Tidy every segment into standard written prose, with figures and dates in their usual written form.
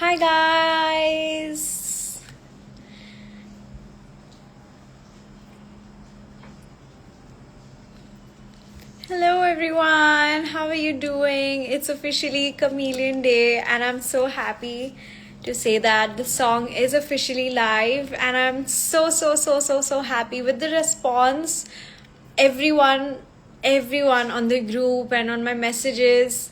Hi guys. Hello everyone. How are you doing? It's officially Chameleon Day and I'm so happy to say that the song is officially live and I'm so happy with the response. Everyone on the group and on my messages,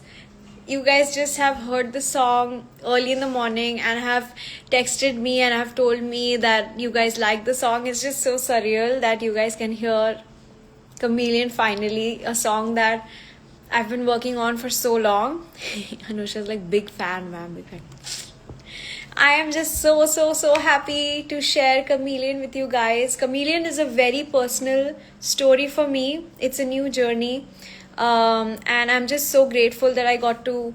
you guys just have heard the song early in the morning and have texted me and have told me that you guys like the song. It's just so surreal that you guys can hear Chameleon finally, a song that I've been working on for so long. Anusha's like big fan, man, big fan. I am just so happy to share Chameleon with you guys. Chameleon is a very personal story for me. It's a new journey. And I'm just so grateful that I got to,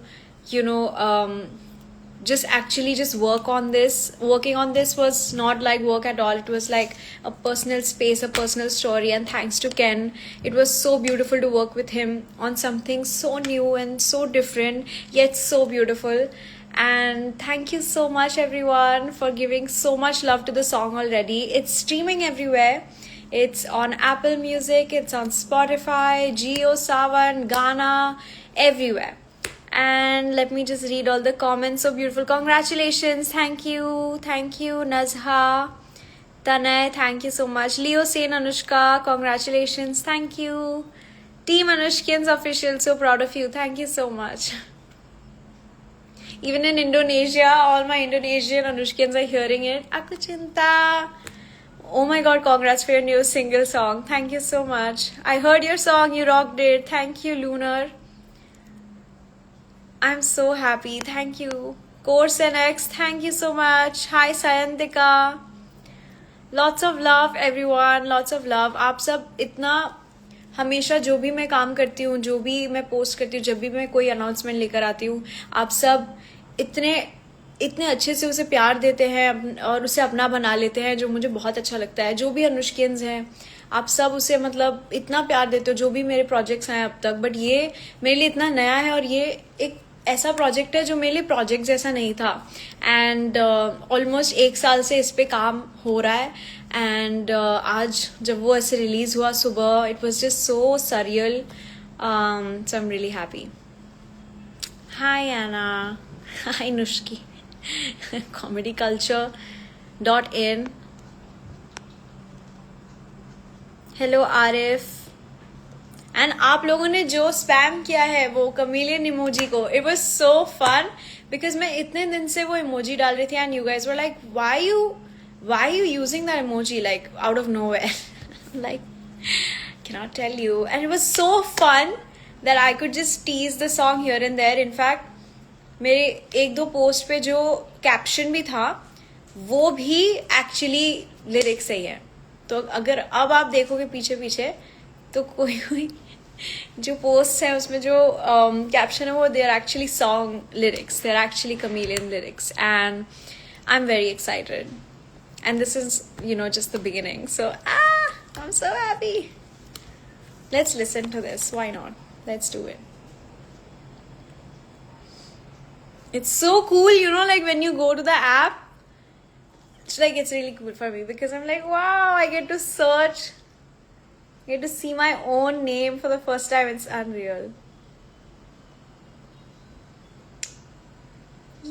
just work on this. Working on this was not like work at all. It was like a personal space, a personal story. And thanks to Ken, it was so beautiful to work with him on something so new and so different, yet so beautiful. And thank you so much everyone for giving so much love to the song already. It's streaming everywhere. It's on Apple Music, it's on Spotify, JioSaavn, Gaana, everywhere. And let me just read all the comments. So beautiful. Congratulations. Thank you, Nazha, Tanay, thank you so much. Leo Sen, Anushka, congratulations. Thank you. Team Anushkians official, so proud of you. Thank you so much. Even in Indonesia, all my Indonesian Anushkians are hearing it. Aku cinta. Oh my god, congrats for your new single song. Thank you so much. I heard your song, you rocked it. Thank you, Lunar. I'm so happy. Thank you. Course NX, thank you so much. Hi, Sayantika. Lots of love, everyone. Lots of love. आप सब इतना हमेशा जो भी मैं काम करती हूँ, जो भी मैं पोस्ट करती हूँ, जब भी मैं कोई अनाउंसमेंट लेकर आती हूँ, आप सब इतने अच्छे से उसे प्यार देते हैं और उसे अपना बना लेते हैं, जो मुझे बहुत अच्छा लगता है. जो भी अनुष्कियंस हैं, आप सब उसे मतलब इतना प्यार देते हो. जो भी मेरे प्रोजेक्ट्स हैं अब तक, बट ये मेरे लिए इतना नया है और ये एक ऐसा प्रोजेक्ट है जो मेरे लिए प्रोजेक्ट जैसा नहीं था. एंड ऑलमोस्ट 1 साल से इस पे काम हो रहा है. एंड आज जब वो ऐसे रिलीज हुआ सुबह, it was just so surreal. So I am really happy. Hi Anna. Hi Nushki. comedyculture.in. Hello Arif. And आप लोगों ने जो स्पैम किया है वो कमीलियन इमोजी को, it was so fun because मैं इतने दिन से वो इमोजी डाल रही थी and you guys were like why you using that emoji like out of nowhere. Like cannot tell you. And it was so fun that I could just tease the song here and there. In fact, मेरे 1-2 post पे जो caption भी था वो भी actually lyrics ही है. तो अगर अब आप देखोगे पीछे तो कोई जो पोस्ट है उसमें जो कैप्शन है वो they are actually song lyrics, they are actually chameleon lyrics. And I am very excited and this is just the beginning. So I am so happy. Let's listen to this. Why not? Let's do it. It's so cool, like when you go to the app, it's really cool for me because I'm like, wow, I get to search, get to see my own name for the first time. It's unreal.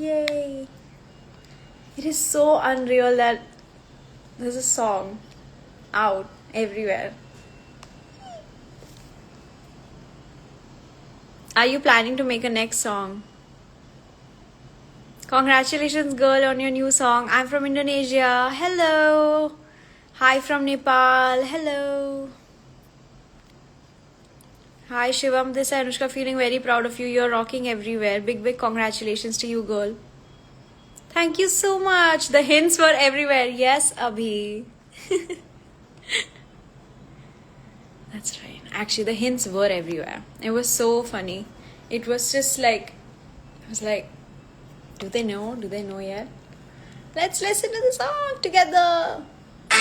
Yay. It is so unreal that there's a song out everywhere. Are you planning to make a next song? Congratulations, girl, on your new song. I'm from Indonesia. Hello. Hi from Nepal. Hello. Hi, Shivam. This is Anushka, feeling very proud of you. You're rocking everywhere. Big congratulations to you, girl. Thank you so much. The hints were everywhere. Yes, Abhi. That's right. Actually, the hints were everywhere. It was so funny. It was just like, I was like, do they know? Do they know yet? Let's listen to the song together. I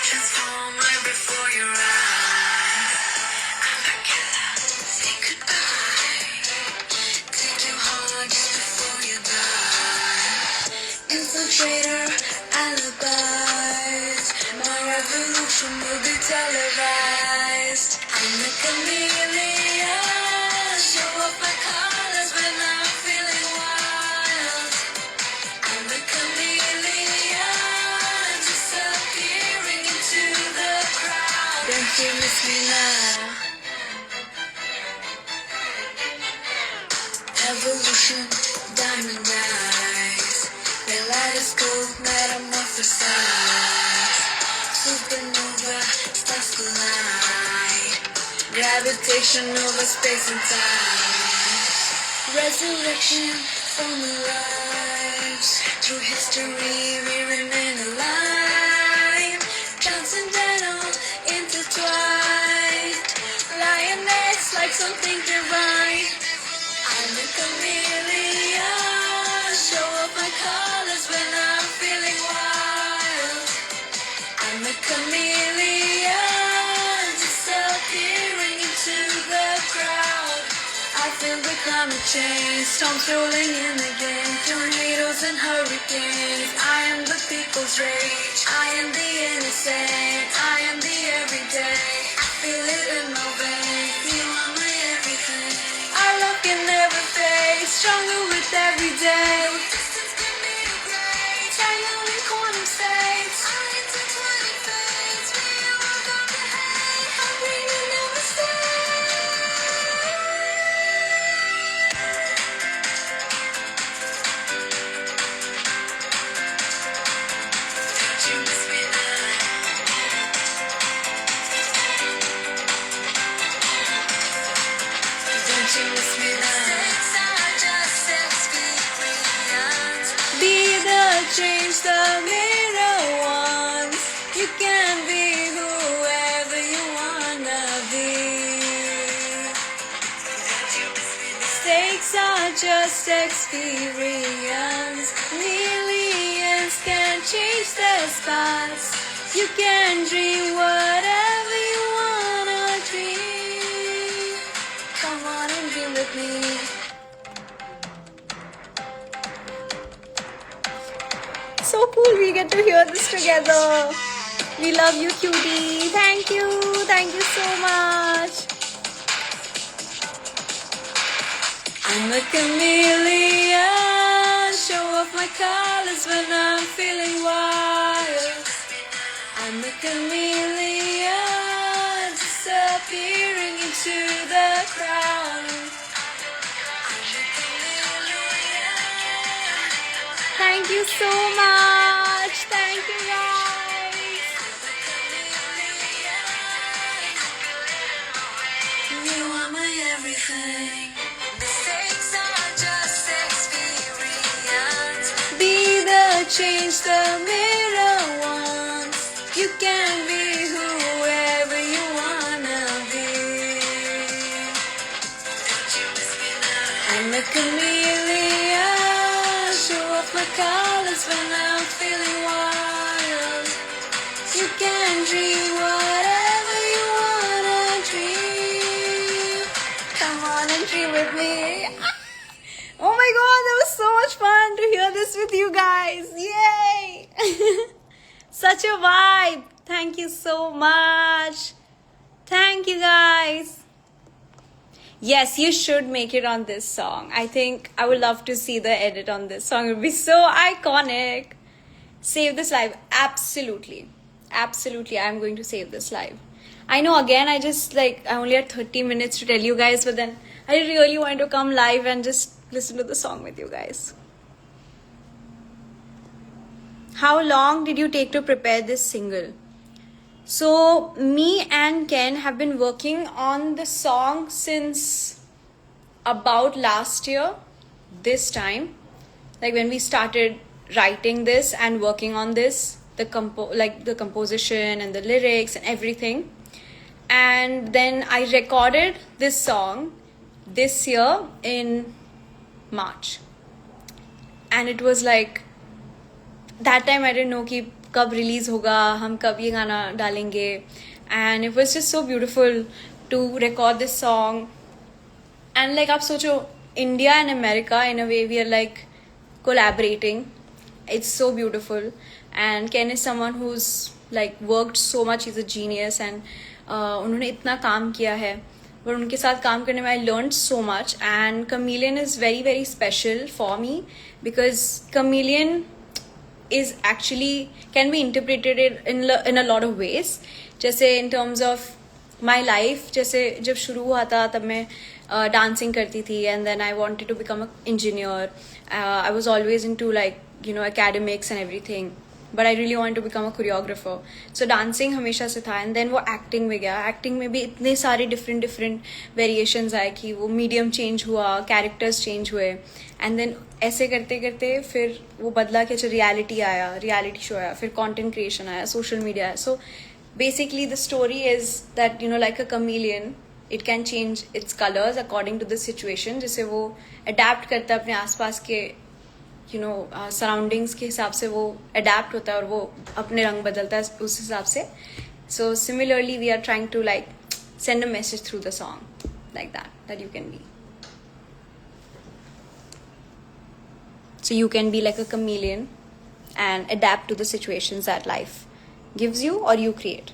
transform right before your eyes. traitor alibis. My revolution will be televised. I'm a chameleon, show off my colors when I'm feeling wild. I'm a chameleon, disappearing into the crowd. Don't you miss me now? Evolution, diamond eyes, kaleidoscope, metamorphosize. Supernova, stars collide. Gravitation over space and time. Resurrection from our lives. Through history we remain alive. Transcendental, intertwined. Lioness like something divine. I'm a chameleon, show off my colors when I'm feeling wild. I'm a chameleon, disappearing into the crowd. I feel the climate change, storms rolling in again, tornadoes and hurricanes. I am the people's rage, I am the innocent, I am the everyday. I feel it in my veins, you are my everything. Our love can never fade, stronger with every day. Distance can be a grace, triangle in quantum states. Our intertwining fates, we are walk on the hate. Our brain will never stay. Don't you miss me now? Don't you miss me now? Be the change the mirror wants. You can be whoever you wanna be. Stakes are just experience. Millions can change their spots. You can dream whatever you wanna dream. Come on and dream with me. So cool, we get to hear this together. We love you, cutie. Thank you so much. I'm a chameleon, show off my colors when I'm feeling wild. I'm a chameleon, disappearing into the crowd. Thank you so much. Thank you guys. You are my everything. Mistakes are just experience. Be the change the mirror wants. You can be whoever you wanna be. I'm a chameleon, show off my colors when I'm feeling wild. You can dream whatever you wanna dream. Come on and dream with me. Oh my god, that was so much fun to hear this with you guys. Yay! Such a vibe. Thank you so much. Thank you guys. Yes, you should make it on this song. I think I would love to see the edit on this song. It would be so iconic. Save this live. Absolutely. Absolutely, I'm going to save this live. I know, again, I only had 30 minutes to tell you guys, but then I really wanted to come live and just listen to the song with you guys. How long did you take to prepare this single? So me and Ken have been working on the song since about last year, this time. Like when we started writing this and working on this, the composition and the lyrics and everything. And then I recorded this song this year in March. And it was like, that time I didn't know कि कब release होगा, हम कब ये गाना डालेंगे. And it was just so beautiful to record this song. And like आप सोचो, India and America in a way we are like collaborating. it's so beautiful. And Ken is someone who's like worked so much. He's a genius, and उन्होंने इतना काम किया है, और उनके साथ काम करने में I learned so much. And Chameleon is very very special for me because Chameleon is actually can be interpreted in a lot of ways. जैसे in terms of my life, जैसे जब शुरू हुआ था तब मैं dancing करती थी, and then I wanted to become an engineer. I was always into like academics and everything, but I really wanted to become a choreographer. So dancing हमेशा से था, and then वो acting में गया. Acting में भी इतने सारे different variations आए कि वो medium change हुआ, characters change हुए, and then ऐसे करते करते फिर वो बदला कि अच्छा reality आया, reality show आया, फिर content creation आया, social media आया. So basically the story is that like a chameleon, it can change its colors according to the situation. जैसे वो adapt करता है अपने आसपास के सराउंडिंग्स के हिसाब से, वो अडेप्ट होता है और वो अपने रंग बदलता है उस हिसाब से. So similarly we are trying to like send a message through the song like that you can be. So you can be like a chameleon and adapt to the situations that life gives you or you create.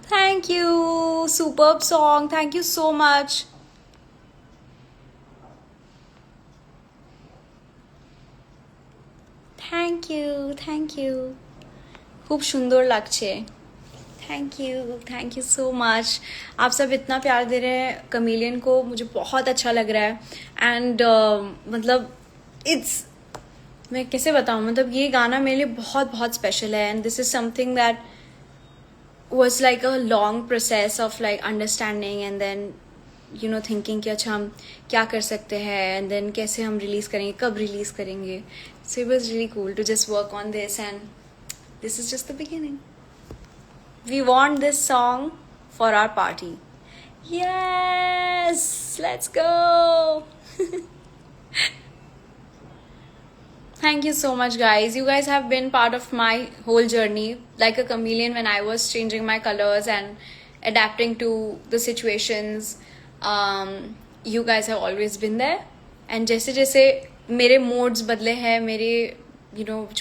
Thank you. Superb song. Thank you so much. Thank you. खूब सुंदर লাগছে. Thank you so much. आप सब इतना प्यार दे रहे हैं chameleon को, मुझे बहुत अच्छा लग रहा है. एंड मतलब मैं कैसे बताऊँ, मतलब ये गाना मेरे लिए बहुत बहुत स्पेशल है. And this is something that was like a long process of like understanding, and then thinking कि अच्छा हम क्या कर सकते हैं, and then कैसे हम रिलीज करेंगे, कब रिलीज करेंगे. So it was really cool to just work on this, and this is just the beginning. We want this song for our party. Yes, let's go. Thank you so much, guys. You guys have been part of my whole journey, like a chameleon when I was changing my colors and adapting to the situations. You guys have always been there. And जैसे जैसे मेरे modes बदले हैं, मेरे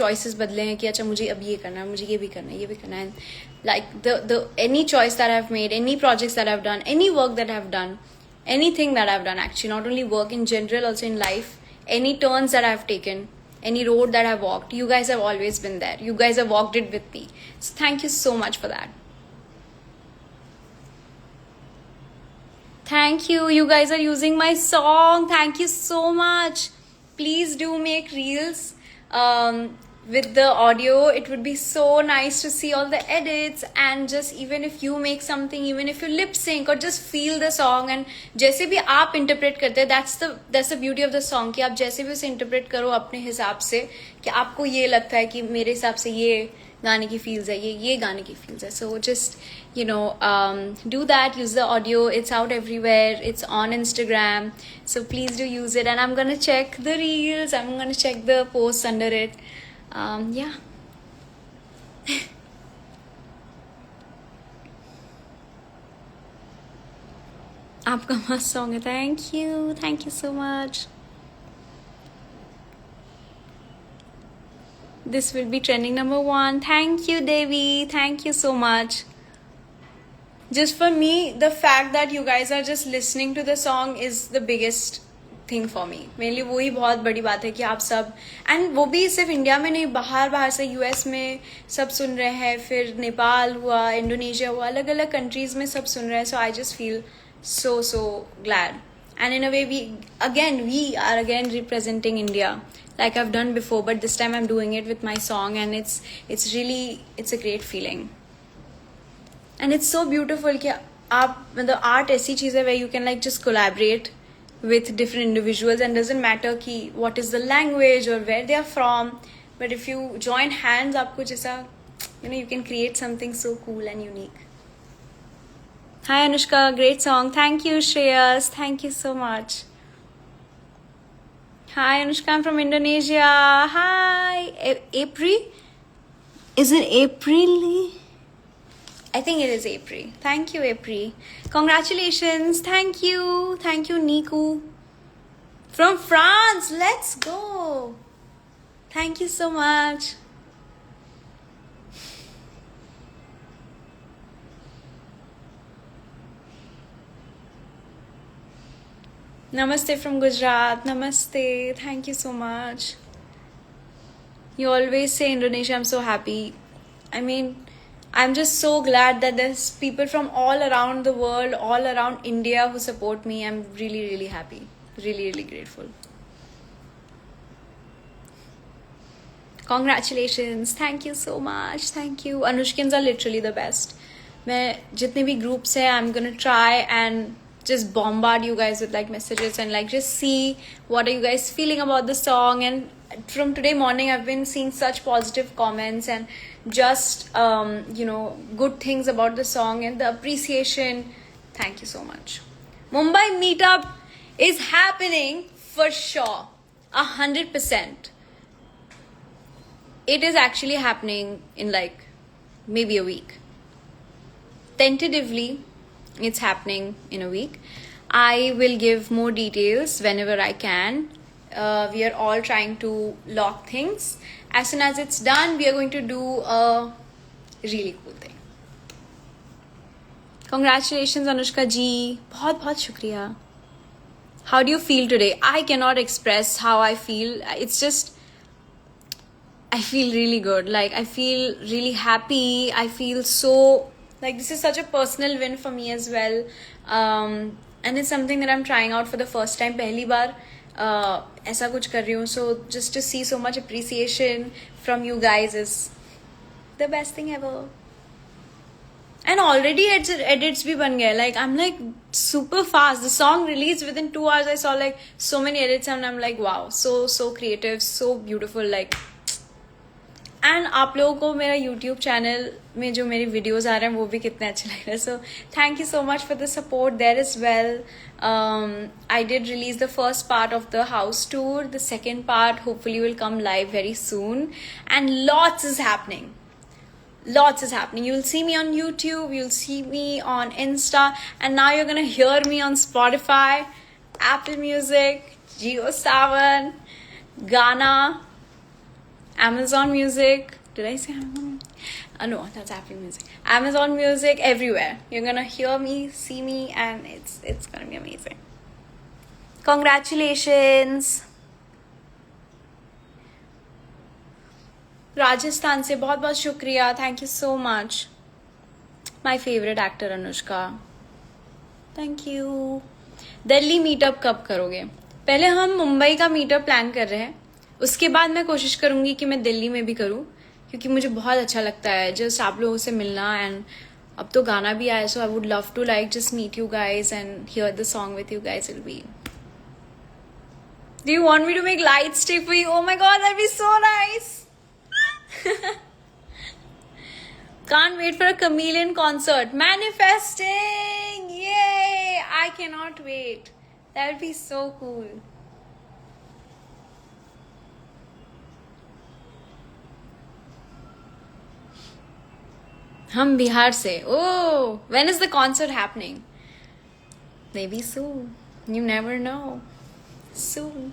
choices बदले हैं कि अच्छा मुझे अब ये करना है, मुझे ये भी करना है, ये भी करना है. Like the any choice that I've made, any projects that I've done, any work that I've done, anything that I've done, actually, not only work in general, also in life, any turns that I've taken, any road that I've walked, you guys have always been there. You guys have walked it with me. So thank you so much for that. Thank you. You guys are using my song. Thank you so much. Please do make reels with the audio. It would be so nice to see all the edits, and just even if you make something, even if you lip sync or just feel the song, and जैसे भी आप interpret करते हैं, that's the beauty of the song, कि आप जैसे भी उसे interpret करो अपने हिसाब से, कि आपको ये लगता है कि मेरे हिसाब से ये गाने की feels है, ये गाने की feels है. So just do that. Use the audio. It's out everywhere. It's on Instagram. So please do use it. And I'm gonna check the reels. I'm gonna check the posts under it. Yeah. आपका मस्त song है. Thank you so much. This will be trending number 1. Thank you, Devi. Thank you so much. Just for me, the fact that you guys are just listening to the song is the biggest thing for me. मेरे लिए वही बहुत बड़ी बात है कि आप सब, and वो भी सिर्फ इंडिया में नहीं, बाहर से US में सब सुन रहे हैं, फिर नेपाल हुआ, इंडोनेशिया हुआ, अलग अलग कंट्रीज में सब सुन रहे हैं. So I just feel so glad. And in a way, we are again representing India like I've done before, but this time I'm doing it with my song, and it's a great feeling. And it's so beautiful कि आप मतलब art ऐसी चीज़ है where you can like just collaborate with different individuals, and doesn't matter कि what is the language or where they are from, but if you join hands, आपको जैसा you can create something so cool and unique. Hi Anushka, great song. Thank you Shreyas, thank you so much. Hi Anushka, I'm from Indonesia. Hi. April? Is it April? I think it is April. Thank you, April. Congratulations. Thank you, Niku. From France, let's go. Thank you so much. Namaste from Gujarat. Namaste. Thank you so much. You always say Indonesia. I'm so happy. I mean, I'm just so glad that there's people from all around the world, all around India who support me. I'm really, really happy. Really, really grateful. Congratulations. Thank you so much. Thank you. Anushkins are literally the best. मैं जितने भी groups हैं, I'm gonna try and just bombard you guys with like messages and like just see what are you guys feeling about the song. And from today morning I've been seeing such positive comments and just good things about the song and the appreciation. Thank you so much. Mumbai meetup is happening for sure, 100%. It is actually happening in like maybe a week. Tentatively, it's happening in a week. I will give more details whenever I can. We are all trying to lock things. As soon as it's done, we are going to do a really cool thing. Congratulations, Anushka ji. बहुत बहुत शुक्रिया. How do you feel today? I cannot express how I feel. It's just, I feel really good. Like, I feel really happy. I feel so, like, this is such a personal win for me as well. And it's something that I'm trying out for the first time. पहली बार ऐसा कुछ कर रही हूँ. So, just to see so much appreciation from you guys is the best thing ever. And already edits bhi ban gaye. Like, I'm like super fast. The song released within 2 hours. I saw like so many edits and I'm like, wow, so creative, so beautiful. Like, and आप लोगों को मेरा YouTube channel में जो मेरी videos आ रहे हैं वो भी कितने अच्छे लग रहे हैं. So thank you so much for the support there as well. I did release the first part of the house tour. The second part hopefully will come live very soon. And lots is happening. Lots is happening. You'll see me on YouTube. You'll see me on Insta. And now you're going to hear me on Spotify, Apple Music, JioSaavn, Gaana, Amazon Music. Did I say Amazon? No, that's Apple Music. Amazon Music, everywhere. You're gonna hear me, see me, and it's gonna be amazing. Congratulations. Rajasthan से बहुत बहुत शुक्रिया. Thank you so much. My favorite actor Anushka. Thank you. Delhi meetup कब करोगे? पहले हम मुंबई का meetup plan कर रहे हैं. उसके बाद मैं कोशिश करूंगी कि मैं दिल्ली में भी करूं क्योंकि मुझे बहुत अच्छा लगता है जस्ट आप लोगों से मिलना. एंड अब तो गाना भी आया. So I would love to like just meet you guys and hear the song with you guys. Will be. Do you want me to make light stick for you? Oh my god, that'd be so nice. Can't wait for a Chameleon concert. Manifesting! Yay! I cannot wait. That would be so cool. हम बिहार से. Oh, when is the concert happening? Maybe soon. You never know. Soon.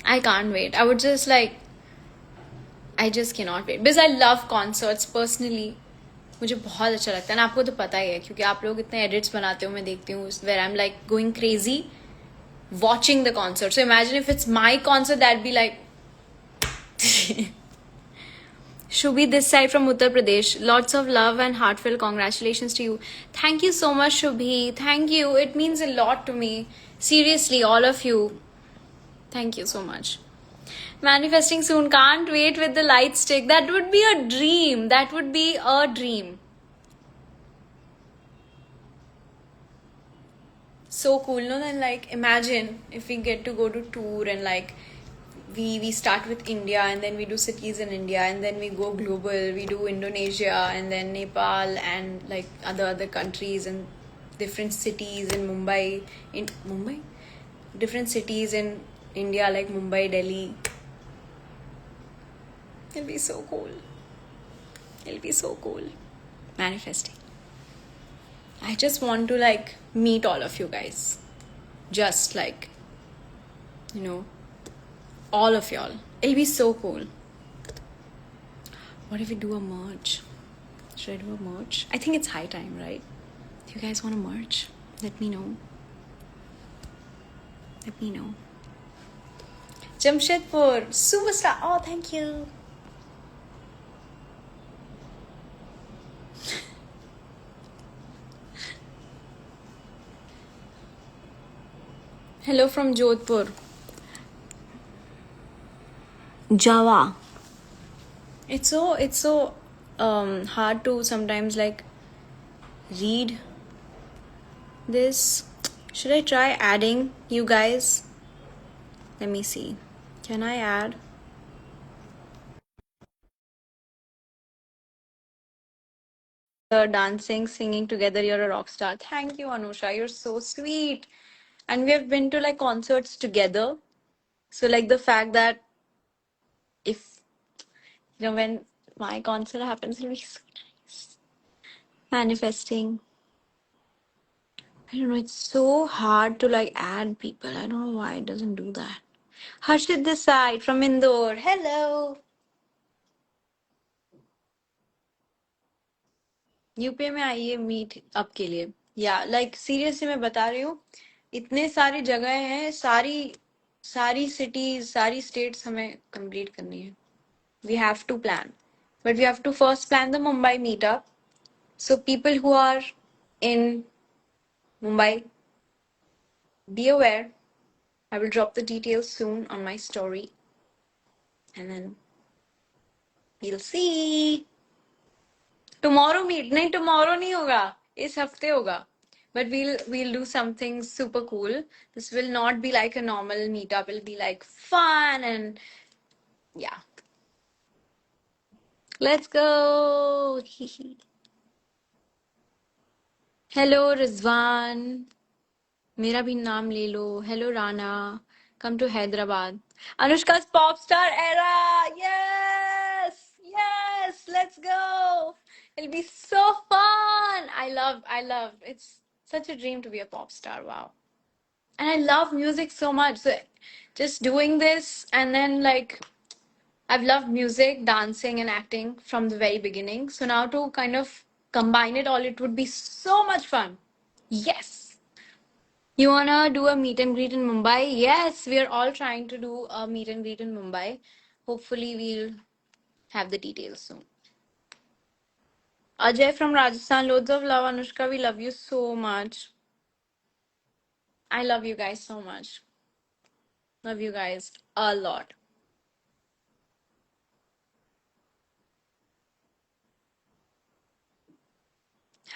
I can't wait. I would just like, I just cannot wait because I love concerts personally. मुझे बहुत अच्छा लगता है ना. आपको तो पता ही है क्योंकि आप लोग इतने edits बनाते हो. मैं देखती हूँ where I'm like going crazy watching the concert. So imagine if it's my concert, that'd be like. Shubhi this side from Uttar Pradesh. Lots of love and heartfelt congratulations to you. Thank you so much, Shubhi. Thank you. It means a lot to me. Seriously, all of you. Thank you so much. Manifesting soon. Can't wait with the light stick. That would be a dream. That would be a dream. So cool, no? Then like imagine if we get to go to tour and like we start with India and then we do cities in India and then we go global. We do Indonesia and then Nepal and like other countries and different cities in Mumbai. Different cities in India like Mumbai, Delhi. It'll be so cool. It'll be so cool. Manifesting. I just want to like meet all of you guys. just like, you know, all of y'all. It'll be so cool. What if we do a merge? Should I do a merge? I think it's high time, right? If you guys want to merge, let me know. Let me know. Jamshedpur, superstar. Oh, thank you. Hello from Jodhpur. Java. It's so hard to sometimes like read this. Should I try adding you guys? Let me see. Can I add? Dancing, singing together, you're a rock star. Thank you, Anusha. You're so sweet. And we have been to like concerts together. So like the fact that if when my concert happens, it'll be so nice. Manifesting. I don't know, it's so hard to like add people. I don't know why it doesn't do that. Harshit this side from Indore. Hello. UP में आइए meet up के लिए या like seriously मैं बता रही हूँ इतने सारी जगह हैं सारी सारी सिटीज सारी स्टेट्स हमें कंप्लीट करनी है we have to plan but we have to first plan the Mumbai meet up so people who are in Mumbai be aware I will drop the details soon on my story and then we'll see tomorrow meet नहीं tomorrow नहीं होगा इस हफ्ते होगा but we'll do something super cool this will not be like a normal meetup it'll be like fun and yeah let's go hello Rizwan मेरा भी नाम ले लो hello Rana come to Hyderabad Anushka's pop star era yes yes let's go it'll be so fun I love it's such a dream to be a pop star wow and I love music so much so just doing this and then like I've loved music dancing and acting from the very beginning so now to kind of combine it all it would be so much fun yes. You wanna do a meet and greet in Mumbai? Yes, we are all trying to do a meet and greet in Mumbai. Hopefully, we'll have the details soon. Ajay from Rajasthan, loads of love. Anushka, we love you so much. I love you guys so much. Love you guys a lot.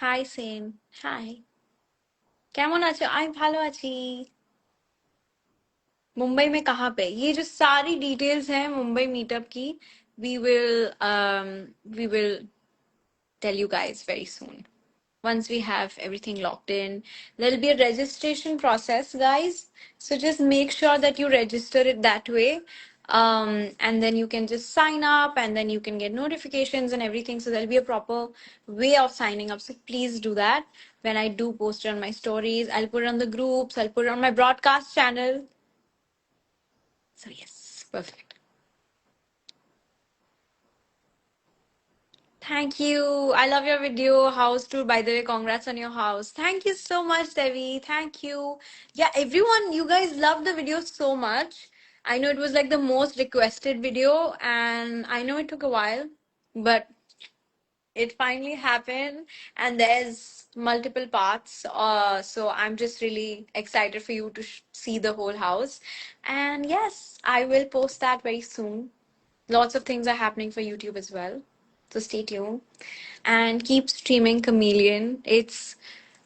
Hi, Sane. Hi. কেমন আছো আমি ভালো আছি मुंबई में कहाँ पे ये जो सारी डिटेल्स हैं मुंबई मीटअप की we will tell you guys very soon once we have everything locked in there'll be a registration process guys so just make sure that you register it that way and then you can just sign up and then you can get notifications and everything so there'll be a proper way of signing up so please do that when I do post it on my stories I'll put it on the groups I'll put it on my broadcast channel so yes perfect. Thank you. I love your video. House tour, by the way. Congrats on your house. Thank you so much, Devi. Thank you. Yeah, everyone, you guys loved the video so much. I know it was like the most requested video, and I know it took a while, but it finally happened. And there's multiple parts. So I'm just really excited for you to see the whole house. And yes, I will post that very soon. Lots of things are happening for YouTube as well. So stay tuned and keep streaming Chameleon. It's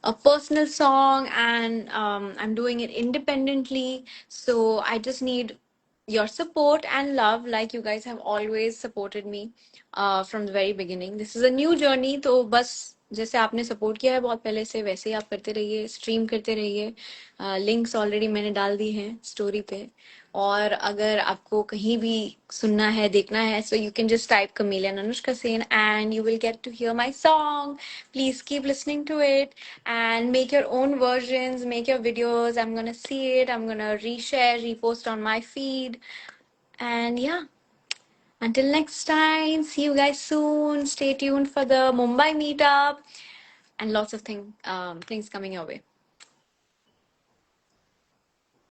a personal song and I'm doing it independently. So I just need your support and love, like you guys have always supported me from the very beginning. This is a new journey, so bus जैसे आपने support किया है बहुत पहले से, वैसे ही आप करते रहिए, स्ट्रीम करते रहिए। लिंक्स ऑलरेडी मैंने डाल दी हैं स्टोरी पे। और अगर आपको कहीं भी सुनना है, देखना है, so you can just type chameleon Anushka Sen and you will get to hear my song. Please keep listening to it and make your own versions, make your videos. I'm gonna see it, I'm gonna reshare, repost on my feed. And yeah, until next time, see you guys soon. Stay tuned for the Mumbai meetup and lots of things coming your way.